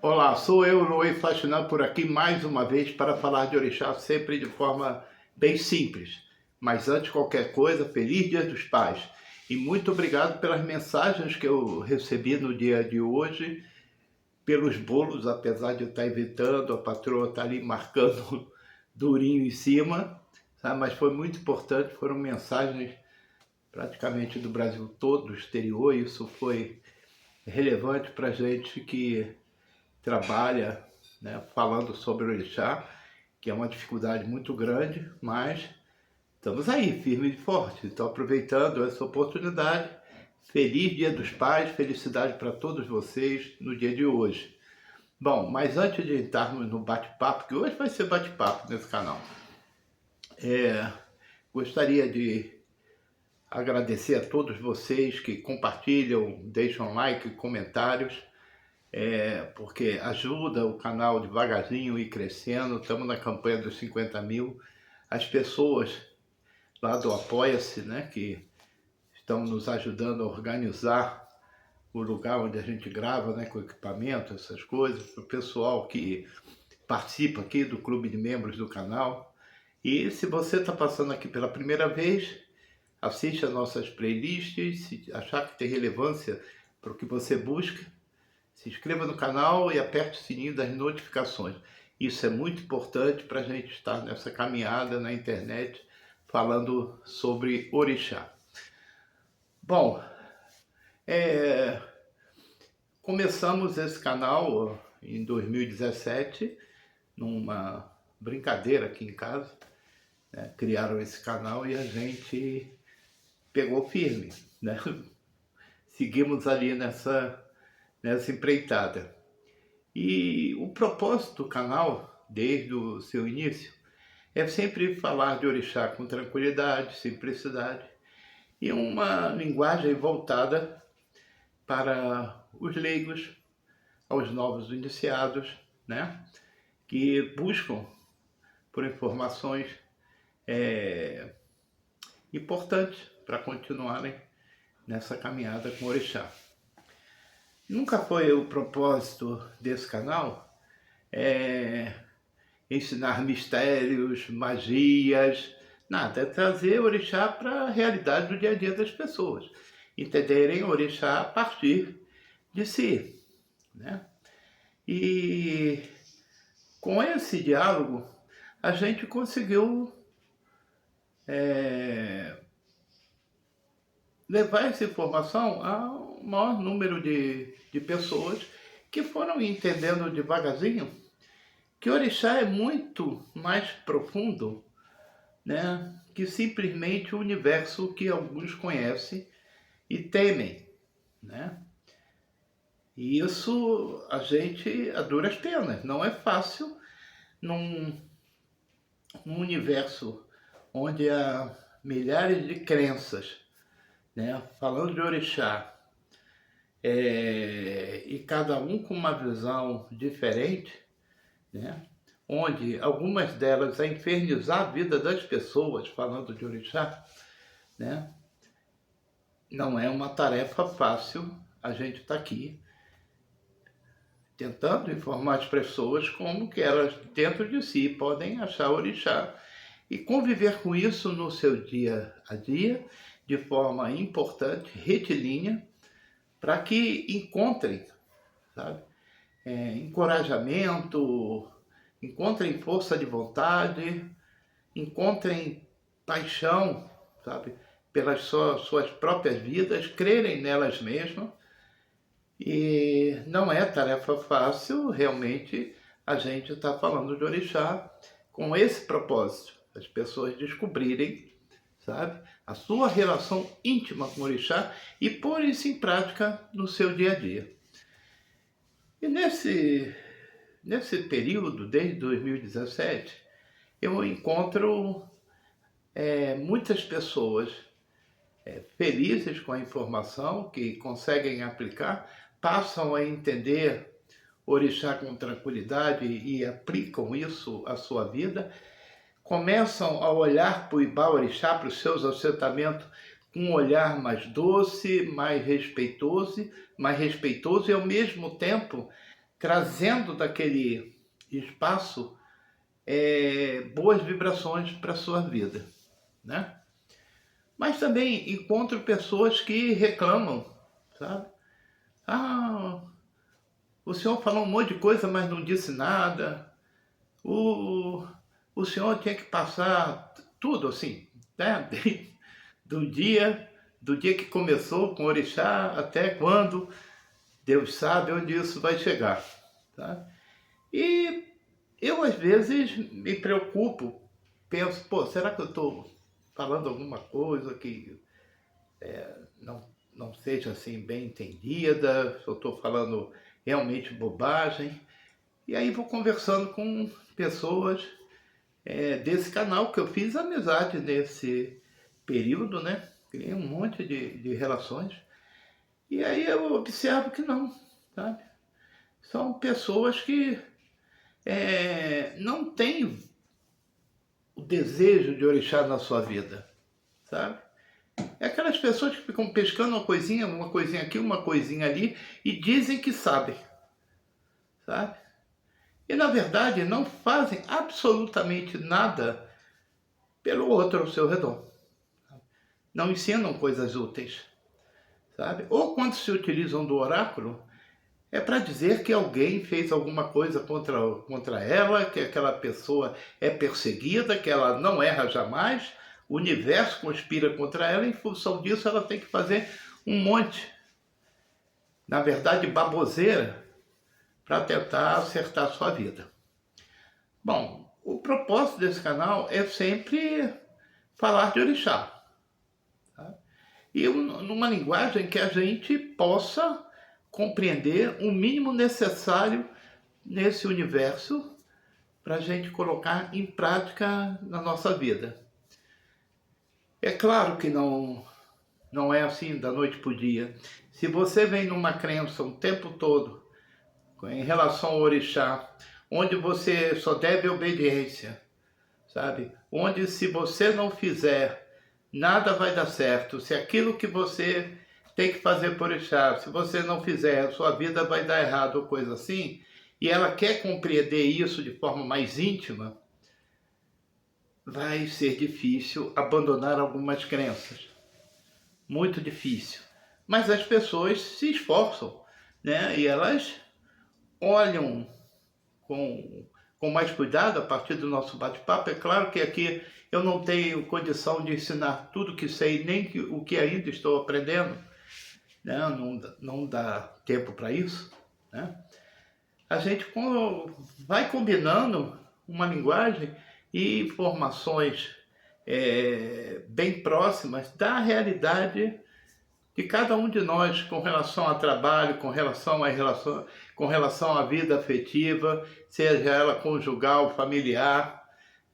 Olá, sou eu, Luiz Faxinal, por aqui mais uma vez para falar de orixá, sempre de forma bem simples. Mas antes de qualquer coisa, feliz Dia dos Pais. E muito obrigado pelas mensagens que eu recebi no dia de hoje, pelos bolos, apesar de eu estar evitando, a patroa estar ali marcando durinho em cima, sabe? Mas foi muito importante, foram mensagens praticamente do Brasil todo, do exterior, e isso foi relevante para a gente que trabalha, né, falando sobre o orixá, que é uma dificuldade muito grande, mas estamos aí, firme e forte. Então, aproveitando essa oportunidade, feliz Dia dos Pais, felicidade para todos vocês no dia de hoje. Bom, mas antes de entrarmos no bate-papo, que hoje vai ser bate-papo nesse canal, gostaria de agradecer a todos vocês que compartilham, deixam like, comentários, porque ajuda o canal devagarzinho ir crescendo. Estamos na campanha dos 50 mil. As pessoas lá do Apoia-se, né, que estão nos ajudando a organizar o lugar onde a gente grava, né, com equipamento, essas coisas, o pessoal que participa aqui do clube de membros do canal. E se você está passando aqui pela primeira vez, assiste as nossas playlists, se achar que tem relevância para o que você busca, se inscreva no canal e aperte o sininho das notificações. Isso é muito importante para a gente estar nessa caminhada na internet falando sobre orixá. Bom, começamos esse canal em 2017, numa brincadeira aqui em casa, né? Criaram esse canal e a gente pegou firme, né? Seguimos ali nessa empreitada. E o propósito do canal, desde o seu início, é sempre falar de orixá com tranquilidade, simplicidade e uma linguagem voltada para os leigos, aos novos iniciados, né? Que buscam por informações importantes para continuarem nessa caminhada com orixá. Nunca foi o propósito desse canal ensinar mistérios, magias, nada. É trazer orixá para a realidade do dia a dia das pessoas. Entenderem orixá a partir de si, né? E com esse diálogo, a gente conseguiu levar essa informação ao maior número de pessoas que foram entendendo devagarzinho que orixá é muito mais profundo, né, que simplesmente o universo que alguns conhecem e temem, né? E isso a gente, a duras penas, não é fácil num universo onde há milhares de crenças, né, falando de orixá, e cada um com uma visão diferente, né, onde algumas delas a infernizar a vida das pessoas falando de orixá, né, não é uma tarefa fácil. A gente está aqui tentando informar as pessoas como que elas dentro de si podem achar orixá e conviver com isso no seu dia a dia de forma importante, retilínea, para que encontrem, sabe, encorajamento, encontrem força de vontade, encontrem paixão, sabe, pelas suas próprias vidas, crerem nelas mesmas. E não é tarefa fácil, realmente, a gente está falando de orixá com esse propósito, as pessoas descobrirem, sabe, a sua relação íntima com o orixá e pôr isso em prática no seu dia a dia. E nesse período, desde 2017, eu encontro muitas pessoas felizes com a informação, que conseguem aplicar, passam a entender orixá com tranquilidade e aplicam isso à sua vida, começam a olhar para o Ibá-orixá, para os seus assentamentos, com um olhar mais doce, mais respeitoso e ao mesmo tempo trazendo daquele espaço boas vibrações para a sua vida, né? Mas também encontro pessoas que reclamam, sabe? Ah, o senhor falou um monte de coisa, mas não disse nada. O, o senhor tinha que passar tudo assim, né? Do dia, do dia que começou com o orixá até quando, Deus sabe onde isso vai chegar, tá? E eu às vezes me preocupo, penso, pô, será que eu estou falando alguma coisa que não seja assim bem entendida, se eu estou falando realmente bobagem? E aí vou conversando com pessoas desse canal, que eu fiz amizade nesse período, né? Criei um monte de relações. E aí eu observo que não, sabe? São pessoas que não têm o desejo de orixá na sua vida, sabe? É aquelas pessoas que ficam pescando uma coisinha aqui, uma coisinha ali, e dizem que sabem, sabe? E na verdade não fazem absolutamente nada pelo outro ao seu redor. Não ensinam coisas úteis, sabe? Ou quando se utilizam do oráculo, é para dizer que alguém fez alguma coisa contra ela, que aquela pessoa é perseguida, que ela não erra jamais, o universo conspira contra ela, e em função disso ela tem que fazer um monte, na verdade, baboseira, para tentar acertar a sua vida. Bom, o propósito desse canal é sempre falar de orixá, tá? E numa linguagem que a gente possa compreender o mínimo necessário nesse universo para a gente colocar em prática na nossa vida. É claro que não é assim da noite para o dia. Se você vem numa crença o tempo todo em relação ao orixá, onde você só deve obediência, sabe? Onde se você não fizer, nada vai dar certo. Se aquilo que você tem que fazer por orixá, se você não fizer, a sua vida vai dar errado ou coisa assim, e ela quer compreender isso de forma mais íntima, vai ser difícil abandonar algumas crenças. Muito difícil. Mas as pessoas se esforçam, né? E elas olham com mais cuidado a partir do nosso bate-papo. É claro que aqui eu não tenho condição de ensinar tudo que sei, nem o que ainda estou aprendendo, né? Não dá tempo para isso, né? A gente vai combinando uma linguagem e informações bem próximas da realidade de cada um de nós com relação ao trabalho, com relação à vida afetiva, seja ela conjugal, familiar,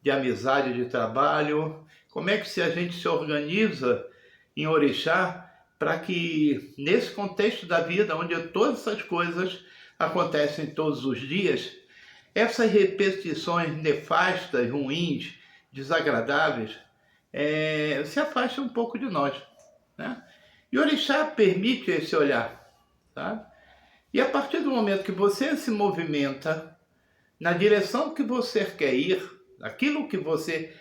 de amizade, de trabalho. Como é que a gente se organiza em orixá para que nesse contexto da vida, onde todas essas coisas acontecem todos os dias, essas repetições nefastas, ruins, desagradáveis, se afastem um pouco de nós, né? E o orixá permite esse olhar, sabe? E a partir do momento que você se movimenta na direção que você quer ir, aquilo que você,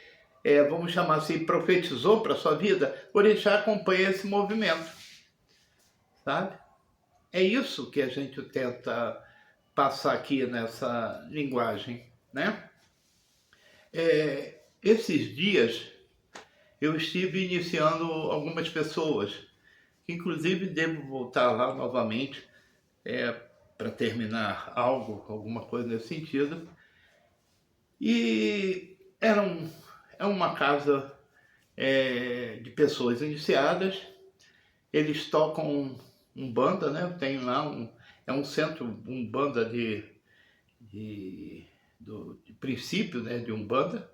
vamos chamar assim, profetizou para a sua vida, o orixá acompanha esse movimento, sabe? É isso que a gente tenta passar aqui nessa linguagem, né? Esses dias eu estive iniciando algumas pessoas, inclusive devo voltar lá novamente para terminar alguma coisa nesse sentido. E é uma casa de pessoas iniciadas. Eles tocam umbanda, né? Tem lá um centro umbanda de princípio, né? De umbanda,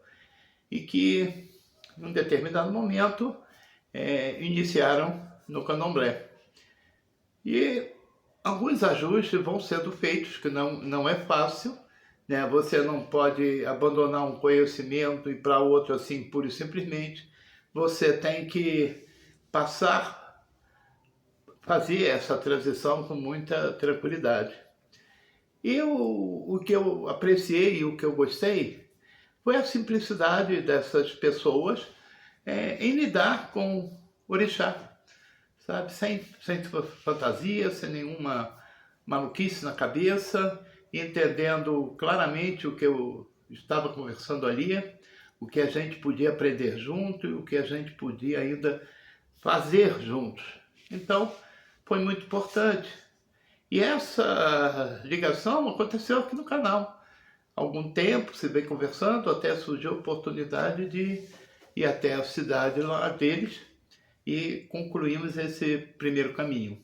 e que em um determinado momento iniciaram no candomblé. E alguns ajustes vão sendo feitos, que não é fácil, né? Você não pode abandonar um conhecimento e para outro assim, pura e simplesmente. Você tem que fazer essa transição com muita tranquilidade. E o que eu apreciei e o que eu gostei foi a simplicidade dessas pessoas em lidar com orixá, sabe? Sem fantasia, sem nenhuma maluquice na cabeça, entendendo claramente o que eu estava conversando ali, o que a gente podia aprender junto e o que a gente podia ainda fazer juntos. Então, foi muito importante. E essa ligação aconteceu aqui no canal. Há algum tempo se vem conversando, até surgiu a oportunidade de ir até a cidade lá deles e concluímos esse primeiro caminho.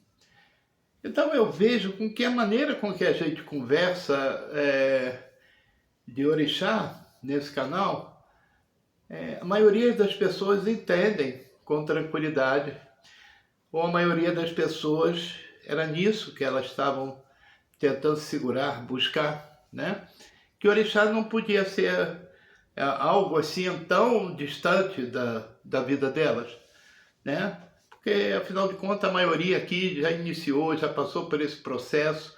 Então eu vejo com que a maneira com que a gente conversa de orixá nesse canal, a maioria das pessoas entendem com tranquilidade, ou a maioria das pessoas era nisso que elas estavam tentando segurar, buscar, né? Que o orixá não podia ser algo assim tão distante da vida delas, né? Porque, afinal de contas, a maioria aqui já iniciou, já passou por esse processo.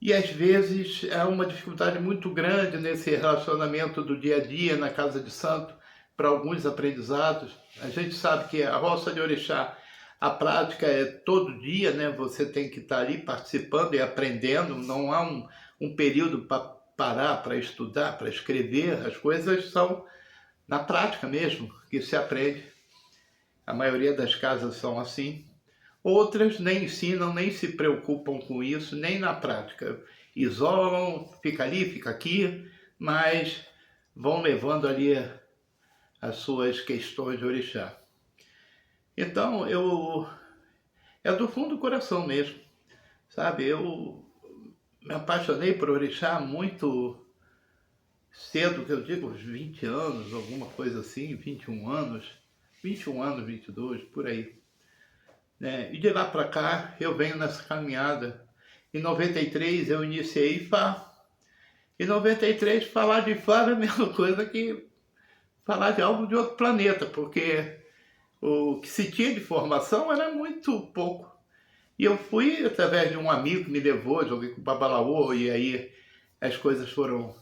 E, às vezes, há uma dificuldade muito grande nesse relacionamento do dia a dia na casa de santo, para alguns aprendizados. A gente sabe que a roça de orixá, a prática é todo dia, né? Você tem que estar ali participando e aprendendo. Não há um período para parar, para estudar, para escrever. As coisas são na prática mesmo que se aprende. A maioria das casas são assim. Outras nem ensinam, nem se preocupam com isso, nem na prática. Isolam, fica ali, fica aqui, mas vão levando ali as suas questões de orixá. Então, é do fundo do coração mesmo, sabe? Eu me apaixonei por orixá muito cedo, que eu digo, uns 20 anos, alguma coisa assim, 21 anos, 22, por aí. E de lá para cá eu venho nessa caminhada. Em 93 eu iniciei Ifá. Em 93 falar de Ifá era a mesma coisa que falar de algo de outro planeta, porque o que se tinha de formação era muito pouco. E eu fui através de um amigo que me levou, joguei com o Babalaô, e aí as coisas foram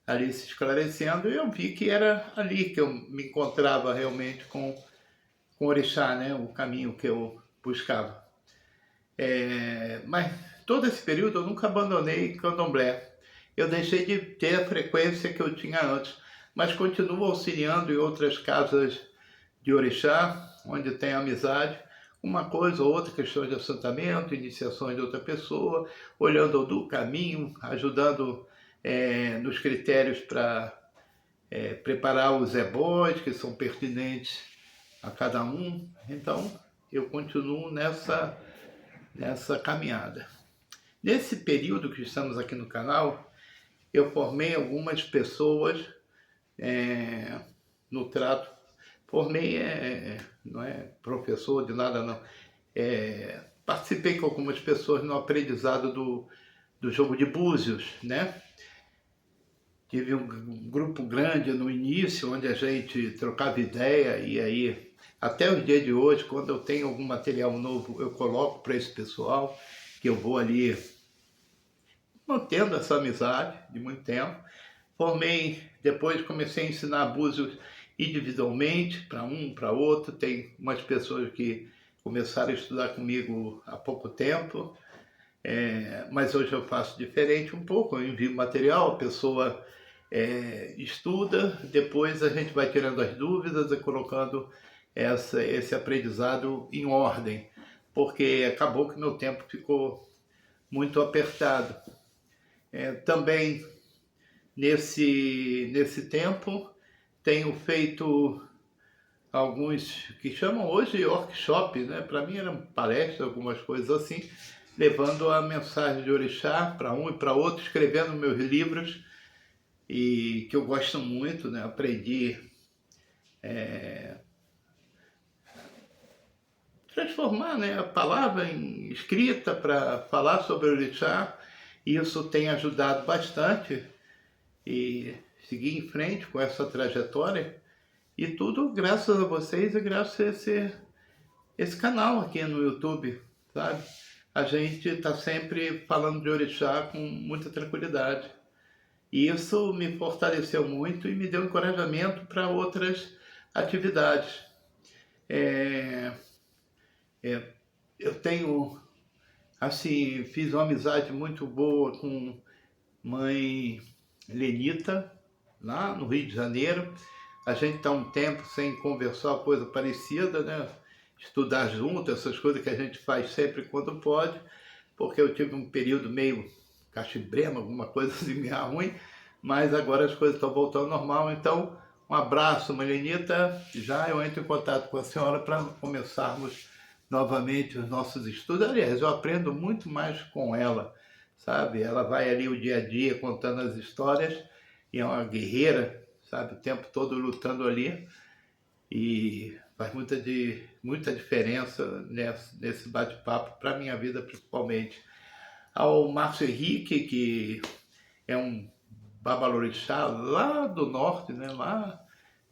ali se esclarecendo, e eu vi que era ali que eu me encontrava realmente com o orixá, né? O caminho que eu buscava. Mas todo esse período eu nunca abandonei candomblé. Eu deixei de ter a frequência que eu tinha antes, mas continuo auxiliando em outras casas de orixá, onde tem amizade, uma coisa ou outra, questão de assentamento, iniciações de outra pessoa, olhando do caminho, ajudando nos critérios para preparar os ebós, que são pertinentes a cada um. Então, eu continuo nessa caminhada. Nesse período que estamos aqui no canal, eu formei algumas pessoas no trato. Formei, não é professor de nada não. Participei com algumas pessoas no aprendizado do jogo de búzios, né? Tive um grupo grande no início, onde a gente trocava ideia, e aí, até os dias de hoje, quando eu tenho algum material novo, eu coloco para esse pessoal, que eu vou ali mantendo essa amizade de muito tempo. Formei, depois comecei a ensinar búzios individualmente, para um, para outro. Tem umas pessoas que começaram a estudar comigo há pouco tempo, mas hoje eu faço diferente um pouco. Eu envio material, a pessoa estuda, depois a gente vai tirando as dúvidas e colocando esse aprendizado em ordem, porque acabou que meu tempo ficou muito apertado. Também nesse tempo tenho feito alguns que chamam hoje de workshop, né? Para mim eram palestras, algumas coisas assim, levando a mensagem de orixá para um e para outro, escrevendo meus livros, e que eu gosto muito, né? Aprendi transformar, né, a palavra em escrita para falar sobre o orixá, e isso tem ajudado bastante e seguir em frente com essa trajetória, e tudo graças a vocês e graças a esse canal aqui no YouTube, sabe? a gente está sempre falando de orixá com muita tranquilidade. E isso me fortaleceu muito e me deu encorajamento para outras atividades. É, eu tenho, assim, fiz uma amizade muito boa com mãe Lenita, lá no Rio de Janeiro. A gente está um tempo sem conversar, coisa parecida, né? Estudar junto, essas coisas que a gente faz sempre quando pode, porque eu tive um período meio cachibrema, alguma coisa assim meio ruim, mas agora as coisas estão voltando ao normal, então um abraço, Malenita, já eu entro em contato com a senhora para começarmos novamente os nossos estudos. Aliás, eu aprendo muito mais com ela, sabe? Ela vai ali o dia a dia contando as histórias e é uma guerreira, sabe? O tempo todo lutando ali e faz muita diferença nesse bate-papo para a minha vida principalmente. Ao Márcio Henrique, que é um babalorixá lá do norte, né? Lá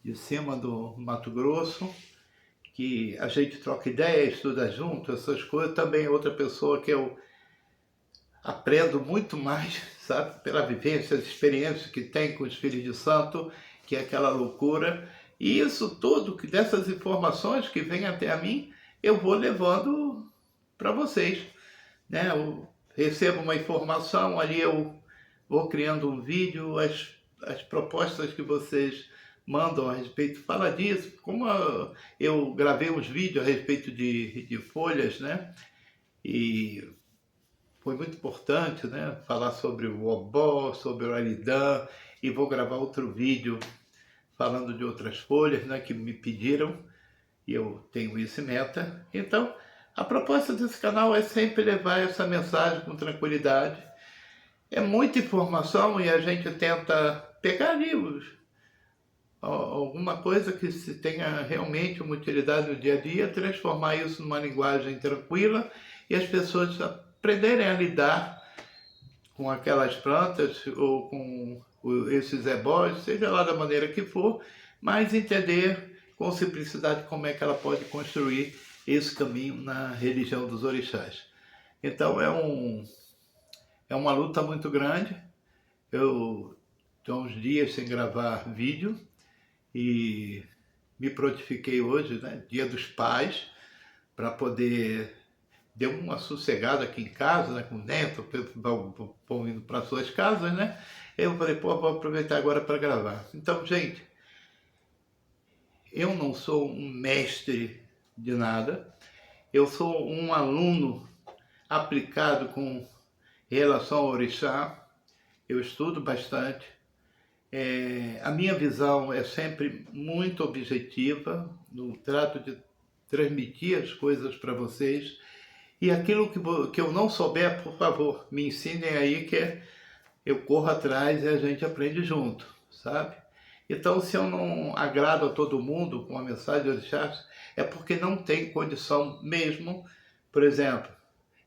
de cima do Mato Grosso, que a gente troca ideia, estuda junto, essas coisas. Também é outra pessoa que eu aprendo muito mais, sabe, pela vivência, as experiências que tem com os filhos de santo, que é aquela loucura. E isso tudo, dessas informações que vêm até a mim, eu vou levando para vocês, né? Eu recebo uma informação, ali eu vou criando um vídeo, as propostas que vocês mandam a respeito, fala disso, como eu gravei uns vídeos a respeito de folhas, né? E foi muito importante, né? Falar sobre o obó, sobre o aridã, e vou gravar outro vídeo falando de outras folhas, né? Que me pediram, e eu tenho isso em meta. Então, a proposta desse canal é sempre levar essa mensagem com tranquilidade. É muita informação e a gente tenta pegar livros, alguma coisa que se tenha realmente uma utilidade no dia a dia, transformar isso numa linguagem tranquila e as pessoas aprenderem a lidar com aquelas plantas ou com esses ebós, seja lá da maneira que for, mas entender com simplicidade como é que ela pode construir esse caminho na religião dos orixás. Então é uma luta muito grande. Eu estou uns dias sem gravar vídeo e me prontifiquei hoje, né, Dia dos Pais, para poder dar uma sossegada aqui em casa, né, com o neto, vão indo para suas casas, né? Eu falei, pô, vou aproveitar agora para gravar. Então, gente, eu não sou um mestre de nada, eu sou um aluno aplicado com relação ao orixá, eu estudo bastante. A minha visão é sempre muito objetiva, no trato de transmitir as coisas para vocês. E aquilo que eu não souber, por favor, me ensinem aí que eu corro atrás e a gente aprende junto, sabe? Então, se eu não agrado a todo mundo com a mensagem de orixás, é porque não tem condição mesmo. Por exemplo,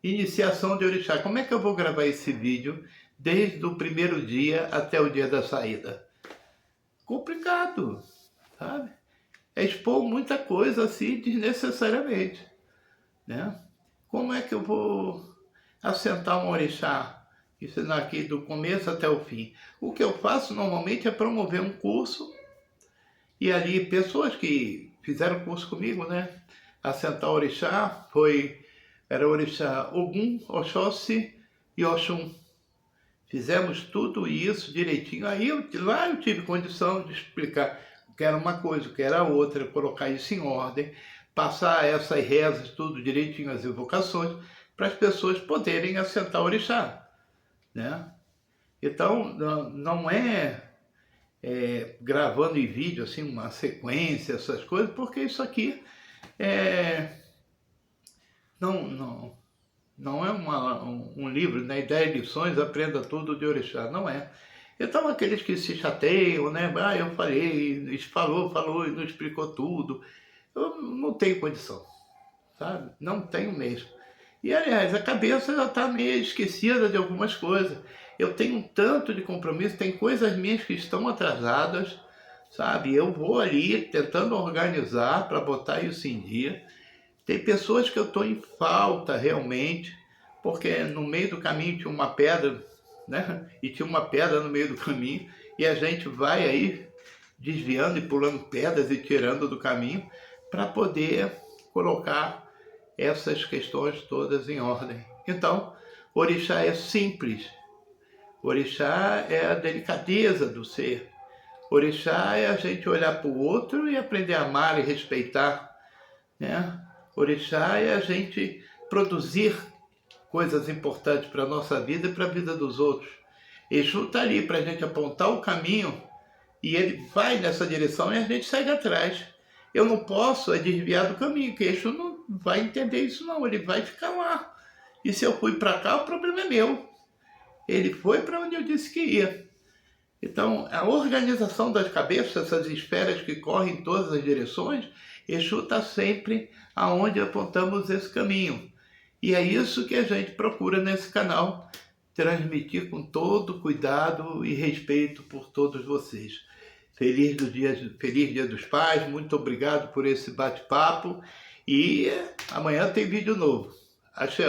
iniciação de orixá. Como é que eu vou gravar esse vídeo desde o primeiro dia até o dia da saída? Complicado, sabe? É expor muita coisa assim desnecessariamente, né? Como é que eu vou assentar um orixá, ensinar aqui do começo até o fim? O que eu faço normalmente é promover um curso e ali pessoas que fizeram curso comigo, né? Assentar orixá era orixá Ogum, Oxóssi e Oxum. Fizemos tudo isso direitinho. Aí lá eu tive condição de explicar o que era uma coisa, o que era outra, colocar isso em ordem, passar essas rezas, tudo direitinho, as evocações, para as pessoas poderem assentar o orixá, né? Então, não gravando em vídeo, assim, uma sequência, essas coisas, porque isso aqui não é um livro, né? 10 lições, aprenda tudo de orixá, não é. Então, aqueles que se chateiam, né? Ah, eu falei, falou e não explicou tudo. Eu não tenho condição, sabe? Não tenho mesmo. E, aliás, a cabeça já está meio esquecida de algumas coisas. Eu tenho um tanto de compromisso, tem coisas minhas que estão atrasadas, sabe? Eu vou ali tentando organizar para botar isso em dia. Tem pessoas que eu estou em falta realmente, porque no meio do caminho tinha uma pedra, né? E tinha uma pedra no meio do caminho, e a gente vai aí desviando e pulando pedras e tirando do caminho para poder colocar essas questões todas em ordem. Então, orixá é simples. Orixá é a delicadeza do ser. Orixá é a gente olhar para o outro e aprender a amar e respeitar, né? Orixá é a gente produzir coisas importantes para a nossa vida e para a vida dos outros. Exu está ali para a gente apontar o caminho e ele vai nessa direção e a gente segue atrás. Eu não posso desviar do caminho, porque Exu não vai entender isso não, ele vai ficar lá. E se eu fui para cá, o problema é meu. Ele foi para onde eu disse que ia. Então, a organização das cabeças, essas esferas que correm em todas as direções, Exu está sempre aonde apontamos esse caminho. E é isso que a gente procura nesse canal, transmitir com todo cuidado e respeito por todos vocês. Feliz Dia dos Pais, muito obrigado por esse bate-papo e amanhã tem vídeo novo. Axé.